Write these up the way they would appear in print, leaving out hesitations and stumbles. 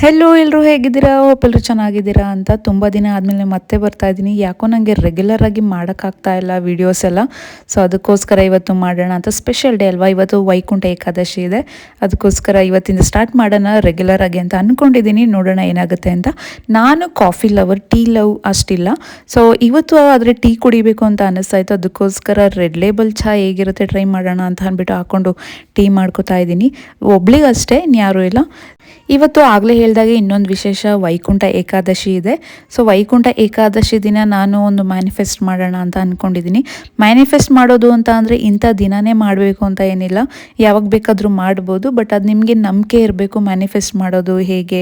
Hello ಎಲ್ಲರೂ ಹೇಗಿದ್ದೀರಾ? Hope ಎಲ್ಲರೂ ಚೆನ್ನಾಗಿದ್ದೀರಾ ಅಂತ. ತುಂಬ ದಿನ ಆದಮೇಲೆ ಮತ್ತೆ ಬರ್ತಾ ಇದ್ದೀನಿ. ಯಾಕೋ ನನಗೆ ರೆಗ್ಯುಲರ್ ಆಗಿ ಮಾಡೋಕ್ಕಾಗ್ತಾ ಇಲ್ಲ ವೀಡಿಯೋಸ್ ಎಲ್ಲ. ಸೊ ಅದಕ್ಕೋಸ್ಕರ ಇವತ್ತು ಮಾಡೋಣ ಅಂತ. ಸ್ಪೆಷಲ್ ಡೇ ಅಲ್ವಾ, ಇವತ್ತು ವೈಕುಂಠ ಏಕಾದಶಿ ಇದೆ. ಅದಕ್ಕೋಸ್ಕರ ಇವತ್ತಿಂದ ಸ್ಟಾರ್ಟ್ ಮಾಡೋಣ ರೆಗ್ಯುಲರ್ ಆಗಿ ಅಂತ ಅಂದ್ಕೊಂಡಿದ್ದೀನಿ. ನೋಡೋಣ ಏನಾಗುತ್ತೆ ಅಂತ. ನಾನು ಕಾಫಿ ಲವರ್, ಟೀ ಲವ್ ಅಷ್ಟಿಲ್ಲ. ಸೊ ಇವತ್ತು ಆದರೆ ಟೀ ಕುಡಿಬೇಕು ಅಂತ ಅನ್ನಿಸ್ತಾ ಇತ್ತು. ಅದಕ್ಕೋಸ್ಕರ ರೆಡ್ ಲೇಬಲ್ ಚಹಾ ಹೇಗಿರುತ್ತೆ ಟ್ರೈ ಮಾಡೋಣ ಅಂತ ಅಂದ್ಬಿಟ್ಟು ಹಾಕ್ಕೊಂಡು ಟೀ ಮಾಡ್ಕೋತಾ ಇದ್ದೀನಿ. ಒಬ್ಳಿಗಷ್ಟೇ, ಇನ್ಯಾರೂ ಇಲ್ಲ. ಇವತ್ತು ಆಗಲೇ ಹೇಳಿದಾಗೆ ಇನ್ನೊಂದು ವಿಶೇಷ, ವೈಕುಂಠ ಏಕಾದಶಿ ಇದೆ. ಸೊ ವೈಕುಂಠ ಏಕಾದಶಿ ದಿನ ನಾನು ಒಂದು ಮ್ಯಾನಿಫೆಸ್ಟ್ ಮಾಡೋಣ ಅಂತ ಅಂದ್ಕೊಂಡಿದ್ದೀನಿ. ಮ್ಯಾನಿಫೆಸ್ಟ್ ಮಾಡೋದು ಅಂತ ಅಂದರೆ ಇಂಥ ದಿನವೇ ಮಾಡಬೇಕು ಅಂತ ಏನಿಲ್ಲ, ಯಾವಾಗ ಬೇಕಾದರೂ ಮಾಡ್ಬೋದು. ಬಟ್ ಅದು ನಿಮಗೆ ನಂಬಿಕೆ ಇರಬೇಕು. ಮ್ಯಾನಿಫೆಸ್ಟ್ ಮಾಡೋದು ಹೇಗೆ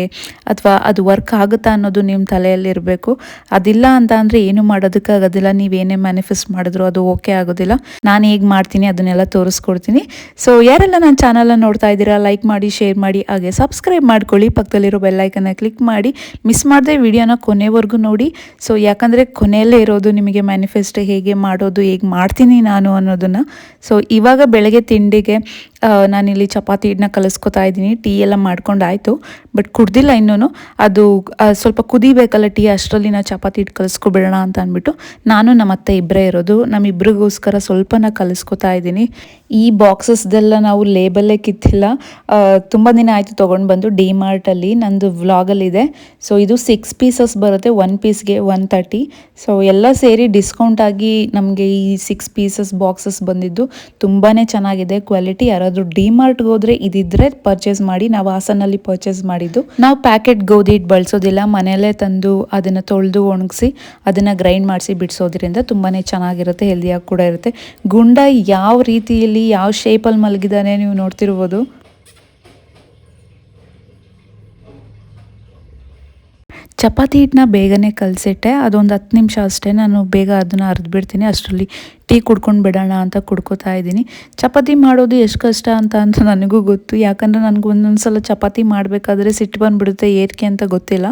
ಅಥವಾ ಅದು ವರ್ಕ್ ಆಗುತ್ತಾ ಅನ್ನೋದು ನಿಮ್ಮ ತಲೆಯಲ್ಲಿರಬೇಕು. ಅದಿಲ್ಲ ಅಂತ ಅಂದರೆ ಏನು ಮಾಡೋದಕ್ಕಾಗೋದಿಲ್ಲ. ನೀವೇನೇ ಮ್ಯಾನಿಫೆಸ್ಟ್ ಮಾಡಿದ್ರು ಅದು ಓಕೆ ಆಗೋದಿಲ್ಲ. ನಾನು ಹೇಗೆ ಮಾಡ್ತೀನಿ ಅದನ್ನೆಲ್ಲ ತೋರಿಸ್ಕೊಡ್ತೀನಿ. ಸೊ ಯಾರೆಲ್ಲ ನನ್ನ ಚಾನಲನ್ನು ನೋಡ್ತಾ ಇದ್ದೀರಾ, ಲೈಕ್ ಮಾಡಿ, ಶೇರ್ ಮಾಡಿ, ಹಾಗೆ ಸಬ್ಸ್ಕ್ರೈಬ್ ಮಾಡ್ಕೊಳ್ಳಿ. ಪಕ್ಕದಲ್ಲಿರೋ ಬೆಲ್ಲೈಕನ್ನ ಕ್ಲಿಕ್ ಮಾಡಿ, ಮಿಸ್ ಮಾಡದೆ ವಿಡಿಯೋನ ಕೊನೆವರೆಗೂ ನೋಡಿ. ಸೊ ಯಾಕಂದರೆ ಕೊನೆಯಲ್ಲೇ ಇರೋದು ನಿಮಗೆ ಮ್ಯಾನಿಫೆಸ್ಟ್ ಹೇಗೆ ಮಾಡೋದು, ಹೇಗೆ ಮಾಡ್ತೀನಿ ನಾನು ಅನ್ನೋದನ್ನು. ಸೊ ಇವಾಗ ಬೆಳಗ್ಗೆ ತಿಂಡಿಗೆ ನಾನಿಲ್ಲಿ ಚಪಾತಿ ಹಿಟ್ಟನ್ನ ಕಲಿಸ್ಕೊತಾ ಇದ್ದೀನಿ. ಟೀ ಎಲ್ಲ ಮಾಡ್ಕೊಂಡಾಯಿತು, ಬಟ್ ಕುಡ್ದಿಲ್ಲ ಇನ್ನೂ. ಅದು ಸ್ವಲ್ಪ ಕುದಿಬೇಕಲ್ಲ ಟೀ, ಅಷ್ಟರಲ್ಲಿ ನಾವು ಚಪಾತಿ ಹಿಟ್ಟು ಕಲಿಸ್ಕೊಬಿಡೋಣ ಅಂತ ಅಂದ್ಬಿಟ್ಟು ನಾನು ನಮ್ಮ ಅತ್ತೆ ಇಬ್ಬರೇ ಇರೋದು. ನಮ್ಮಿಬ್ರಿಗೋಸ್ಕರ ಸ್ವಲ್ಪನ ಕಲಿಸ್ಕೊತಾ ಇದ್ದೀನಿ. ಈ ಬಾಕ್ಸಸ್ದೆಲ್ಲ ನಾವು ಲೇಬಲ್ಲೇ ಕಿತ್ತಿಲ್ಲ. ತುಂಬ ದಿನ ಆಯಿತು ತೊಗೊಂಡು ಬಂದು. ಡಿ ಮಾರ್ಟಲ್ಲಿ ನಂದು ವ್ಲಾಗಲ್ಲಿದೆ. ಸೊ ಇದು 6 ಪೀಸಸ್ ಬರುತ್ತೆ, 1 ಪೀಸ್ಗೆ 130. ಸೊ ಎಲ್ಲ ಸೇರಿ ಡಿಸ್ಕೌಂಟ್ ಆಗಿ ನಮಗೆ ಈ 6 ಪೀಸಸ್ ಬಾಕ್ಸಸ್ ಬಂದಿದ್ದು ತುಂಬಾ ಚೆನ್ನಾಗಿದೆ ಕ್ವಾಲಿಟಿ. ಯಾರಾದರೂ ಡಿ ಮಾರ್ಟ್ಗೆ ಹೋದರೆ ಇದಿದ್ರೆ ಪರ್ಚೇಸ್ ಮಾಡಿ. ನಾವು ಹಾಸನಲ್ಲಿ ಪರ್ಚೇಸ್ ಮಾಡಿದ್ದು. ನಾವು ಪ್ಯಾಕೆಟ್ ಗೋಧಿ ಹಿಟ್ಟು ಬಳಸೋದಿಲ್ಲ, ಮನೆಯಲ್ಲೇ ತಂದು ಅದನ್ನು ತೊಳೆದು ಒಣಗಿಸಿ ಅದನ್ನು ಗ್ರೈಂಡ್ ಮಾಡಿಸಿ ಬಿಡಿಸೋದ್ರಿಂದ ತುಂಬಾ ಚೆನ್ನಾಗಿರುತ್ತೆ, ಹೆಲ್ದಿಯಾಗಿ ಕೂಡ ಇರುತ್ತೆ. ಗುಂಡ ಯಾವ ರೀತಿಯಲ್ಲಿ ಯಾವ ಶೇಪಲ್ಲಿ ಮಲಗಿದ್ದಾನೆ ನೀವು ನೋಡ್ತಿರ್ಬೋದು. ಚಪಾತಿ ಹಿಟ್ಟನ್ನ ಬೇಗನೆ ಕಲಸಿಟ್ಟೆ. ಅದೊಂದು 10 ನಿಮಿಷ ಅಷ್ಟೇ. ನಾನು ಬೇಗ ಅದನ್ನು ಅರ್ದ್ಬಿಡ್ತೀನಿ. ಅಷ್ಟರಲ್ಲಿ ಟೀ ಕುಡ್ಕೊಂಡು ಬಿಡೋಣ ಅಂತ ಕುಡ್ಕೋತಾ ಇದ್ದೀನಿ. ಚಪಾತಿ ಮಾಡೋದು ಎಷ್ಟು ಕಷ್ಟ ಅಂತ ನನಗೂ ಗೊತ್ತು. ಯಾಕಂದರೆ ನನಗೆ ಒಂದೊಂದು ಸಲ ಚಪಾತಿ ಮಾಡಬೇಕಾದ್ರೆ ಸಿಟ್ಟು ಬಂದುಬಿಡುತ್ತೆ, ಏಕೆ ಅಂತ ಗೊತ್ತಿಲ್ಲ.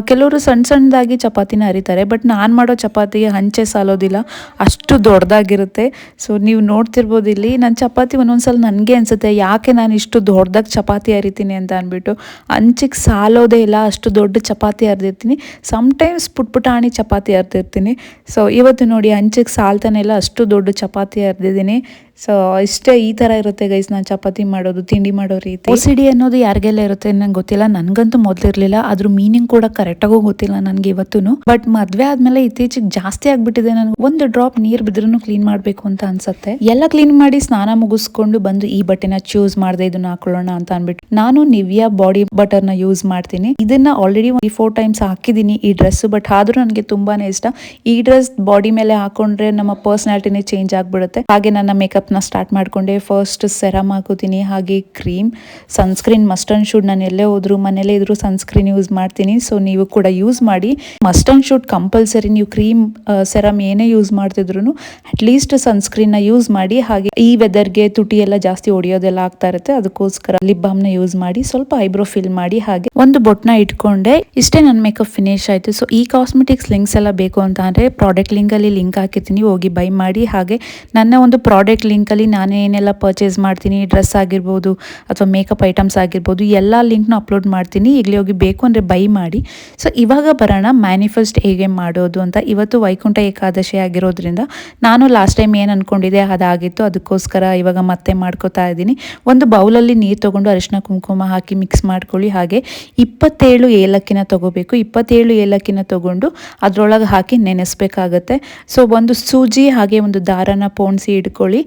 ಕೆಲವರು ಸಣ್ಣ ಸಣ್ಣದಾಗಿ ಚಪಾತಿನ ಅರಿತಾರೆ, ಬಟ್ ನಾನು ಮಾಡೋ ಚಪಾತಿಗೆ ಹಂಚೆ ಸಾಲೋದಿಲ್ಲ, ಅಷ್ಟು ದೊಡ್ಡದಾಗಿರುತ್ತೆ. ಸೊ ನೀವು ನೋಡ್ತಿರ್ಬೋದು ಇಲ್ಲಿ ನನ್ನ ಚಪಾತಿ ಒಂದೊಂದು ಸಲ ನನಗೆ ಅನಿಸುತ್ತೆ, ಯಾಕೆ ನಾನು ಇಷ್ಟು ದೊಡ್ಡದಾಗಿ ಚಪಾತಿ ಅರಿತೀನಿ ಅಂತ ಅಂದ್ಬಿಟ್ಟು. ಹಂಚಿಗೆ ಸಾಲೋದೇ ಇಲ್ಲ, ಅಷ್ಟು ದೊಡ್ಡ ಚಪಾತಿ ಅರ್ದಿರ್ತೀನಿ. ಸಮ್ಟೈಮ್ಸ್ ಪುಟ್ಪುಟಾಣಿ ಚಪಾತಿ ಅರ್ದಿರ್ತೀನಿ. ಸೊ ಇವತ್ತು ನೋಡಿ ಹಂಚಿಗೆ ಸಾಲ್ತಾನೆ ಇಲ್ಲ, ಅಷ್ಟು ದೊಡ್ಡ ಚಪಾತಿ ಅರ್ದಿದ್ದೀನಿ. ಸೊ ಇಷ್ಟೇ, ಈ ಥರ ಇರುತ್ತೆ ಗೈಸ್ ನಾನು ಚಪಾತಿ ಮಾಡೋದು, ತಿಂಡಿ ಮಾಡೋ ರೀತಿ. OCD ಅನ್ನೋದು ಯಾರಿಗೆಲ್ಲ ಇರುತ್ತೆ ನಂಗೆ ಗೊತ್ತಿಲ್ಲ. ನನಗಂತೂ ಮೊದಲಿರಲಿಲ್ಲ, ಅದ್ರ ಮೀನಿಂಗ್ ಕೂಡ ಕರೆಕ್ಟಾಗೂ ಗೊತ್ತಿಲ್ಲ ನನಗೆ ಇವತ್ತು. ಬಟ್ ಮದುವೆ ಆದಮೇಲೆ ಇತ್ತೀಚೆಗೆ ಜಾಸ್ತಿ ಆಗಿಬಿಟ್ಟಿದೆ. ನನಗೆ ಒಂದು ಡ್ರಾಪ್ ನೀರು ಬಿದ್ರೂ ಕ್ಲೀನ್ ಮಾಡಬೇಕು ಅಂತ ಅನ್ಸುತ್ತೆ. ಎಲ್ಲ ಕ್ಲೀನ್ ಮಾಡಿ ಸ್ನಾನ ಮುಗಿಸ್ಕೊಂಡು ಬಂದು ಈ ಬಟ್ಟೆನ ಚೂಸ್ ಮಾಡಿದೆ, ಇದನ್ನ ಹಾಕೊಳ್ಳೋಣ ಅಂತ ಅಂದ್ಬಿಟ್ಟು. ನಾನು ನಿವಿಯಾ ಬಾಡಿ ಬಟರ್ನ ಯೂಸ್ ಮಾಡ್ತೀನಿ. ಇದನ್ನ ಆಲ್ರೆಡಿ 4 ಟೈಮ್ಸ್ ಹಾಕಿದ್ದೀನಿ ಈ ಡ್ರೆಸ್. ಬಟ್ ಆದ್ರೂ ನನಗೆ ತುಂಬಾನೇ ಇಷ್ಟ. ಈ ಡ್ರೆಸ್ ಬಾಡಿ ಮೇಲೆ ಹಾಕೊಂಡ್ರೆ ನಮ್ಮ ಪರ್ಸನಾಲಿಟಿನೇ ಚೇಂಜ್ ಆಗಿಬಿಡುತ್ತೆ. ಹಾಗೆ ನನ್ನ ಮೇಕಪ್ ಸ್ಟಾರ್ಟ್ ಮಾಡ್ಕೊಂಡೆ. ಫಸ್ಟ್ ಸೆರಮ್ ಹಾಕೋತೀನಿ, ಹಾಗೆ cream, sunscreen must and should. ನಾನು ಎಲ್ಲೇ ಹೋದ್ರು ಮನೇಲೇ ಇದ್ರು ಸನ್ಸ್ಕ್ರೀನ್ ಯೂಸ್ ಮಾಡ್ತೀನಿ. ಸೊ ನೀವು ಕೂಡ ಯೂಸ್ ಮಾಡಿ. Must and should compulsory. ನೀವು ಕ್ರೀಮ್ ಸೆರಮ್ ಏನೇ ಯೂಸ್ ಮಾಡ್ತಿದ್ರು ಅಟ್ಲೀಸ್ಟ್ ಸನ್ಸ್ಕ್ರೀನ್ ನ ಯೂಸ್ ಮಾಡಿ. ಹಾಗೆ ಈ ವೆದರ್ಗೆ ತುಟಿ ಎಲ್ಲ ಜಾಸ್ತಿ ಹೊಡಿಯೋದೆಲ್ಲ ಆಗ್ತಾ ಇರುತ್ತೆ, ಅದಕ್ಕೋಸ್ಕರ ಲಿಪ್ ಬಾಮ್ ನ ಯೂಸ್ ಮಾಡಿ. ಸ್ವಲ್ಪ ಐಬ್ರೋ ಫಿಲ್ ಮಾಡಿ, ಹಾಗೆ ಒಂದು ಬೊಟ್ನ ಇಟ್ಕೊಂಡೆ. ಇಷ್ಟೇ ನನ್ನ ಮೇಕಪ್ ಫಿನಿಶ್ ಆಯ್ತು. ಸೊ ಈ ಕಾಸ್ಮೆಟಿಕ್ಸ್ ಲಿಂಕ್ಸ್ ಎಲ್ಲ ಬೇಕು ಅಂತ ಅಂದ್ರೆ ಪ್ರಾಡಕ್ಟ್ ಲಿಂಕ್ ಅಲ್ಲಿ ಲಿಂಕ್ ಹಾಕಿರ್ತೀನಿ, ಹೋಗಿ ಬೈ ಮಾಡಿ. ಹಾಗೆ ನನ್ನ ಒಂದು ಪ್ರಾಡಕ್ಟ್ ಲಿಂಕ್ ಅಲ್ಲಿ ನಾನು ಏನೆಲ್ಲ ಪರ್ಚೇಸ್ ಮಾಡ್ತೀನಿ, ಡ್ರೆಸ್ ಆಗಿರ್ಬೋದು ಅಥವಾ ಮೇಕಪ್ ಐಟಮ್ಸ್ ಆಗಿರ್ಬೋದು, ಎಲ್ಲ ಲಿಂಕ್ನ ಅಪ್ಲೋಡ್ ಮಾಡ್ತೀನಿ. ಈಗಲೇ ಹೋಗಿ ಬೇಕು ಅಂದರೆ ಬೈ ಮಾಡಿ. ಸೊ ಇವಾಗ ಬರೋಣ ಮ್ಯಾನಿಫೆಸ್ಟ್ ಹೇಗೆ ಮಾಡೋದು ಅಂತ. ಇವತ್ತು ವೈಕುಂಠ ಏಕಾದಶಿ ಆಗಿರೋದ್ರಿಂದ ನಾನು ಲಾಸ್ಟ್ ಟೈಮ್ ಏನು ಅಂದ್ಕೊಂಡಿದ್ದೆ ಅದಾಗಿತ್ತು, ಅದಕ್ಕೋಸ್ಕರ ಇವಾಗ ಮತ್ತೆ ಮಾಡ್ಕೋತಾ ಇದ್ದೀನಿ. ಒಂದು ಬೌಲಲ್ಲಿ ನೀರು ತೊಗೊಂಡು ಅರಿಶಿನ ಕುಂಕುಮ ಹಾಕಿ ಮಿಕ್ಸ್ ಮಾಡ್ಕೊಳ್ಳಿ. ಹಾಗೆ 27 ಏಲಕ್ಕಿನ ತೊಗೋಬೇಕು. 27 ಏಲಕ್ಕಿನ ತೊಗೊಂಡು ಅದರೊಳಗೆ ಹಾಕಿ ನೆನೆಸ್ಬೇಕಾಗತ್ತೆ. ಸೊ ಒಂದು ಸೂಜಿ ಹಾಗೆ ಒಂದು ದಾರನ ಪೋಣಿಸಿ ಇಟ್ಕೊಳ್ಳಿ.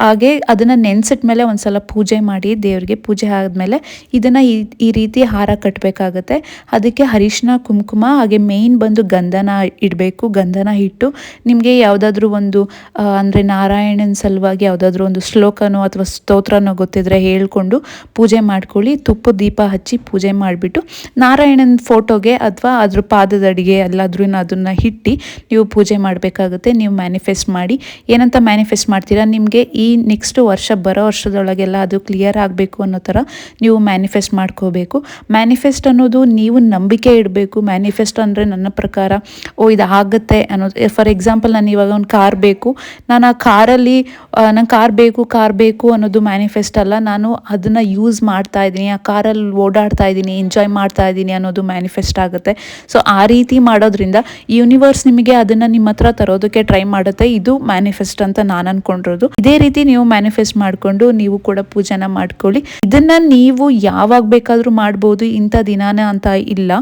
ಹಾಗೆ ಅದನ್ನು ನೆನೆಸಿಟ್ಮೇಲೆ ಒಂದ್ಸಲ ಪೂಜೆ ಮಾಡಿ ದೇವರಿಗೆ. ಪೂಜೆ ಆದಮೇಲೆ ಇದನ್ನು ಈ ರೀತಿ ಹಾರ ಕಟ್ಟಬೇಕಾಗತ್ತೆ. ಅದಕ್ಕೆ ಅರಿಶಿನ ಕುಂಕುಮ ಹಾಗೆ ಮೇಯ್ನ್ ಬಂದು ಗಂಧನ ಇಡಬೇಕು. ಗಂಧನ ಇಟ್ಟು ನಿಮಗೆ ಯಾವುದಾದ್ರೂ ಒಂದು ಅಂದರೆ ನಾರಾಯಣನ ಸಲುವಾಗಿ ಯಾವುದಾದ್ರೂ ಒಂದು ಶ್ಲೋಕನೋ ಅಥವಾ ಸ್ತೋತ್ರನೋ ಗೊತ್ತಿದ್ರೆ ಹೇಳ್ಕೊಂಡು ಪೂಜೆ ಮಾಡ್ಕೊಳ್ಳಿ. ತುಪ್ಪ ದೀಪ ಹಚ್ಚಿ ಪೂಜೆ ಮಾಡಿಬಿಟ್ಟು ನಾರಾಯಣನ ಫೋಟೋಗೆ ಅಥವಾ ಅದ್ರ ಪಾದದಡಿಗೆ ಎಲ್ಲಾದ್ರೂ ಅದನ್ನು ಇಟ್ಟು ನೀವು ಪೂಜೆ ಮಾಡಬೇಕಾಗುತ್ತೆ. ನೀವು ಮ್ಯಾನಿಫೆಸ್ಟ್ ಮಾಡಿ. ಏನಂತ ಮ್ಯಾನಿಫೆಸ್ಟ್ ಮಾಡ್ತೀರಾ, ನಿಮ್ಗೆ ನಿಮಗೆ ಈ ನೆಕ್ಸ್ಟ್ ವರ್ಷ ಬರೋ ವರ್ಷದೊಳಗೆಲ್ಲ ಅದು ಕ್ಲಿಯರ್ ಆಗಬೇಕು ಅನ್ನೋ ಥರ ನೀವು ಮ್ಯಾನಿಫೆಸ್ಟ್ ಮಾಡ್ಕೋಬೇಕು. ಮ್ಯಾನಿಫೆಸ್ಟ್ ಅನ್ನೋದು ನೀವು ನಂಬಿಕೆ ಇಡಬೇಕು. ಮ್ಯಾನಿಫೆಸ್ಟ್ ಅಂದರೆ ನನ್ನ ಪ್ರಕಾರ ಇದು ಆಗುತ್ತೆ ಅನ್ನೋದು. ಫಾರ್ ಎಕ್ಸಾಂಪಲ್ ನಾನು ಇವಾಗ ಒಂದು ಕಾರ್ ಬೇಕು, ನಾನು ಆ ಕಾರಲ್ಲಿ ನಂಗೆ ಕಾರ್ ಬೇಕು ಅನ್ನೋದು ಮ್ಯಾನಿಫೆಸ್ಟ್ ಅಲ್ಲ. ನಾನು ಅದನ್ನು ಯೂಸ್ ಮಾಡ್ತಾ ಇದ್ದೀನಿ, ಆ ಕಾರಲ್ಲಿ ಓಡಾಡ್ತಾ ಇದ್ದೀನಿ, ಎಂಜಾಯ್ ಮಾಡ್ತಾ ಇದ್ದೀನಿ ಅನ್ನೋದು ಮ್ಯಾನಿಫೆಸ್ಟ್ ಆಗುತ್ತೆ. ಸೊ ಆ ರೀತಿ ಮಾಡೋದ್ರಿಂದ ಯೂನಿವರ್ಸ್ ನಿಮಗೆ ಅದನ್ನು ನಿಮ್ಮ ಹತ್ರ ತರೋದಕ್ಕೆ ಟ್ರೈ ಮಾಡುತ್ತೆ. ಇದು ಮ್ಯಾನಿಫೆಸ್ಟ್ ಅಂತ ನಾನು ಅನ್ಕೊಂಡಿರೋದು. ಇದೇ ರೀತಿ ನೀವು ಮ್ಯಾನಿಫೆಸ್ಟ್ ಮಾಡಿಕೊಂಡು ನೀವು ಕೂಡ ಪೂಜೆನ ಮಾಡ್ಕೊಳ್ಳಿ. ಇದನ್ನು ನೀವು ಯಾವಾಗ ಬೇಕಾದರೂ ಮಾಡ್ಬೋದು, ಇಂಥ ದಿನಾನ ಅಂತ ಇಲ್ಲ.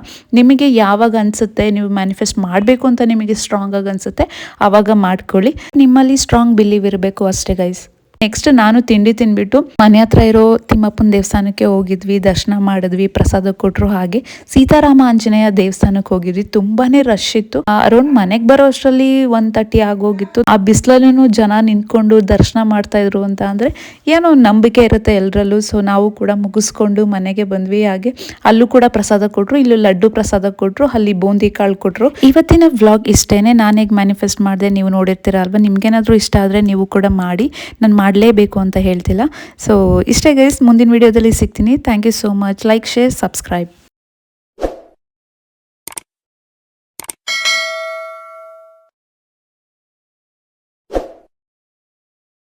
ನಿಮಗೆ ಯಾವಾಗ ಅನಿಸುತ್ತೆ ನೀವು ಮ್ಯಾನಿಫೆಸ್ಟ್ ಮಾಡಬೇಕು ಅಂತ ನಿಮಗೆ ಸ್ಟ್ರಾಂಗ್ ಆಗಿ ಅನಿಸುತ್ತೆ ಆವಾಗ ಮಾಡ್ಕೊಳ್ಳಿ. ನಿಮ್ಮಲ್ಲಿ ಸ್ಟ್ರಾಂಗ್ ಬಿಲೀವ್ ಇರಬೇಕು ಅಷ್ಟೇ ಗೈಸ್. ನೆಕ್ಸ್ಟ್ ನಾನು ತಿಂಡಿ ತಿಂದ್ಬಿಟ್ಟು ಮನೆ ಹತ್ರ ಇರೋ ತಿಮ್ಮಪ್ಪನ ದೇವಸ್ಥಾನಕ್ಕೆ ಹೋಗಿದ್ವಿ, ದರ್ಶನ ಮಾಡಿದ್ವಿ, ಪ್ರಸಾದ ಕೊಟ್ಟರು. ಹಾಗೆ ಸೀತಾರಾಮ ಆಂಜನೇಯ ದೇವಸ್ಥಾನಕ್ಕೆ ಹೋಗಿದ್ವಿ. ತುಂಬಾನೇ ರಶ್ ಇತ್ತು. ಅರೌಂಡ್ ಮನೆಗೆ ಬರೋ ಅಷ್ಟರಲ್ಲಿ 1:30 ಆಗೋಗಿತ್ತು. ಆ ಬಿಸಿಲಲ್ಲೂ ಜನ ನಿಂತ್ಕೊಂಡು ದರ್ಶನ ಮಾಡ್ತಾ ಇದ್ರು ಅಂತ ಅಂದ್ರೆ ಏನೋ ನಂಬಿಕೆ ಇರುತ್ತೆ ಎಲ್ಲರಲ್ಲೂ. ಸೊ ನಾವು ಕೂಡ ಮುಗಿಸ್ಕೊಂಡು ಮನೆಗೆ ಬಂದ್ವಿ. ಹಾಗೆ ಅಲ್ಲೂ ಕೂಡ ಪ್ರಸಾದ ಕೊಟ್ಟರು, ಇಲ್ಲೂ ಲಡ್ಡು ಪ್ರಸಾದ ಕೊಟ್ಟರು, ಅಲ್ಲಿ ಬೂಂದಿ ಕಾಳು ಕೊಟ್ಟರು. ಇವತ್ತಿನ ವ್ಲಾಗ್ ಇಷ್ಟೇನೆ. ನಾನು ಹೇಗೆ ಮ್ಯಾನಿಫೆಸ್ಟ್ ಮಾಡಿದೆ ನೀವು ನೋಡಿರ್ತೀರ ಅಲ್ವಾ. ನಿಮ್ಗೇನಾದರೂ ಇಷ್ಟ ಆದರೆ ನೀವು ಕೂಡ ಮಾಡಿ. ನಾನು ಮಾಡಲೇಬೇಕು ಅಂತ ಹೇಳ್ತಿಲ್ಲ. ಸೊ ಇಷ್ಟೇ ಗೈಸ್, ಮುಂದಿನ ವಿಡಿಯೋದಲ್ಲಿ ಸಿಗ್ತೀನಿ. Thank you so much. Like, share, subscribe.